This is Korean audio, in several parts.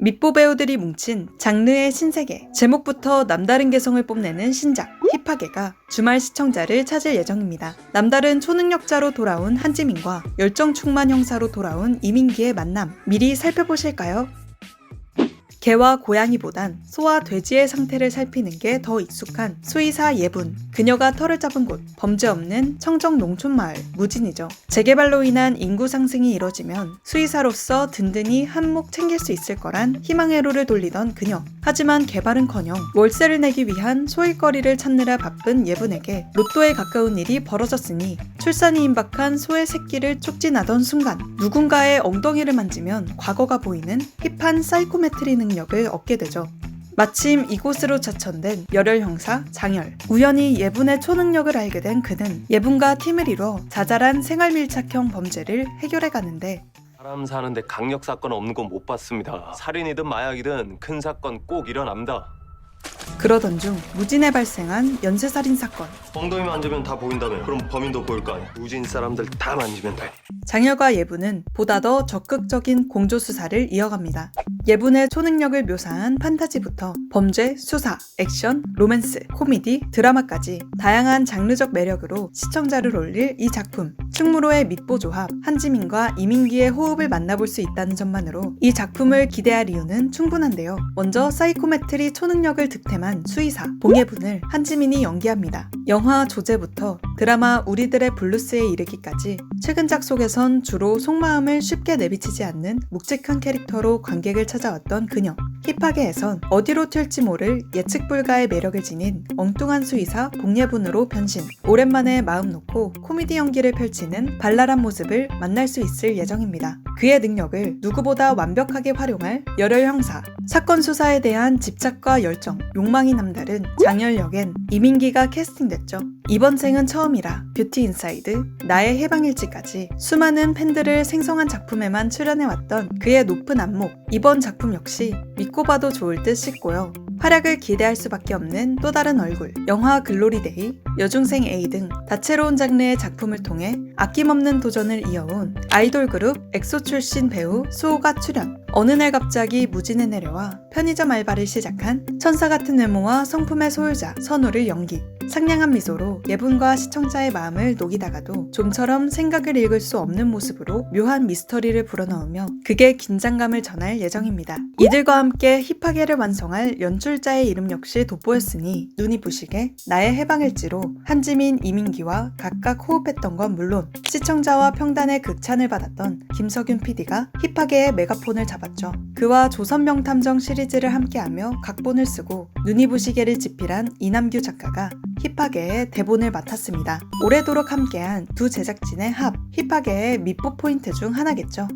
밑보 배우들이 뭉친 장르의 신세계, 제목부터 남다른 개성을 뽐내는 신작 힙하게가 주말 시청자를 찾을 예정입니다. 남다른 초능력자로 돌아온 한지민과 열정 충만 형사로 돌아온 이민기의 만남, 미리 살펴보실까요? 개와 고양이보단 소와 돼지의 상태를 살피는 게 더 익숙한 수의사 예분. 그녀가 터를 잡은 곳, 범죄 없는 청정 농촌마을 무진이죠. 재개발로 인한 인구 상승이 이뤄지면 수의사로서 든든히 한 몫 챙길 수 있을 거란 희망의 로를 돌리던 그녀. 하지만 개발은커녕 월세를 내기 위한 소일거리를 찾느라 바쁜 예분에게 로또에 가까운 일이 벌어졌으니 출산이 임박한 소의 새끼를 촉진하던 순간 누군가의 엉덩이를 만지면 과거가 보이는 힙한 사이코메트리 능력을 얻게 되죠. 마침 이곳으로 자천된 열혈 형사 장열. 우연히 예분의 초능력을 알게 된 그는 예분과 팀을 이뤄 자잘한 생활밀착형 범죄를 해결해 가는데 사람 사는데 강력 사건 없는 건 못 봤습니다. 살인이든 마약이든 큰 사건 꼭 일어납니다. 그러던 중 무진에 발생한 연쇄살인 사건. 엉덩이 만지면 다 보인다며. 그럼 범인도 보일 거 아니야. 무진 사람들 다 만지면 돼. 장열과 예분은 보다 더 적극적인 공조 수사를 이어갑니다. 예분의 초능력을 묘사한 판타지부터 범죄, 수사, 액션, 로맨스, 코미디, 드라마까지 다양한 장르적 매력으로 시청자를 올릴 이 작품. 충무로의 밑보 조합, 한지민과 이민기의 호흡을 만나볼 수 있다는 점만으로 이 작품을 기대할 이유는 충분한데요. 먼저 사이코메트리 초능력을 득템한 수의사 봉예분을 한지민이 연기합니다. 영화 조제부터 드라마 우리들의 블루스에 이르기까지 최근작 속에선 주로 속마음을 쉽게 내비치지 않는 묵직한 캐릭터로 관객을 찾아왔던 그녀. 힙하게에선 어디로 튈지 모를 예측 불가의 매력을 지닌 엉뚱한 수의사 봉예분으로 변신. 오랜만에 마음 놓고 코미디 연기를 펼치는 발랄한 모습을 만날 수 있을 예정입니다. 그의 능력을 누구보다 완벽하게 활용할 열혈 형사. 사건 수사에 대한 집착과 열정, 욕망이 남다른 장열 역엔 이민기가 캐스팅됐죠. 이번 생은 처음이라 뷰티 인사이드, 나의 해방일지까지 수많은 팬들을 생성한 작품에만 출연해왔던 그의 높은 안목. 이번 작품 역시 믿고 봐도 좋을 듯 싶고요. 활약을 기대할 수밖에 없는 또 다른 얼굴, 영화 글로리데이, 여중생 A 등 다채로운 장르의 작품을 통해 아낌없는 도전을 이어온 아이돌 그룹 엑소 출신 배우 수호가 출연. 어느 날 갑자기 무진에 내려와 편의점 알바를 시작한 천사 같은 외모와 성품의 소유자 선우를 연기. 상냥한 미소로 예분과 시청자의 마음을 녹이다가도 좀처럼 생각을 읽을 수 없는 모습으로 묘한 미스터리를 불어넣으며 극의 긴장감을 전할 예정입니다. 이들과 함께 힙하게를 완성할 연출자의 이름 역시 돋보였으니 눈이 부시게 나의 해방일지로 한지민, 이민기와 각각 호흡했던 건 물론 시청자와 평단의 극찬을 받았던 김석윤 PD가 힙하게의 메가폰을 잡았죠. 그와 조선명탐정 시리즈를 함께하며 각본을 쓰고 눈이 부시게를 집필한 이남규 작가가 힙하게의 대본을 맡았습니다. 오래도록 함께한 두 제작진의 합, 힙하게의 밑보 포인트 중 하나겠죠.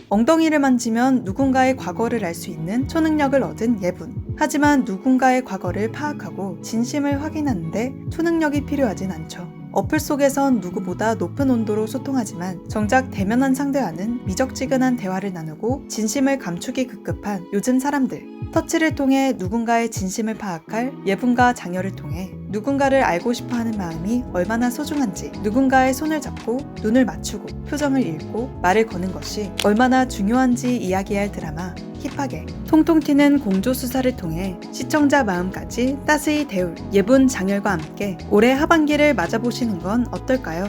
엉덩이를 만지면 누군가의 과거를 알 수 있는 초능력을 얻은 예분. 하지만 누군가의 과거를 파악하고 진심을 확인하는데 초능력이 필요하진 않죠. 어플 속에선 누구보다 높은 온도로 소통하지만 정작 대면한 상대와는 미적지근한 대화를 나누고 진심을 감추기 급급한 요즘 사람들. 터치를 통해 누군가의 진심을 파악할 예분과 장열을 통해 누군가를 알고 싶어하는 마음이 얼마나 소중한지, 누군가의 손을 잡고 눈을 맞추고 표정을 읽고 말을 거는 것이 얼마나 중요한지 이야기할 드라마 힙하게. 통통 튀는 공조 수사를 통해 시청자 마음까지 따스히 데울 예분 장열과 함께 올해 하반기를 맞아보시는 건 어떨까요?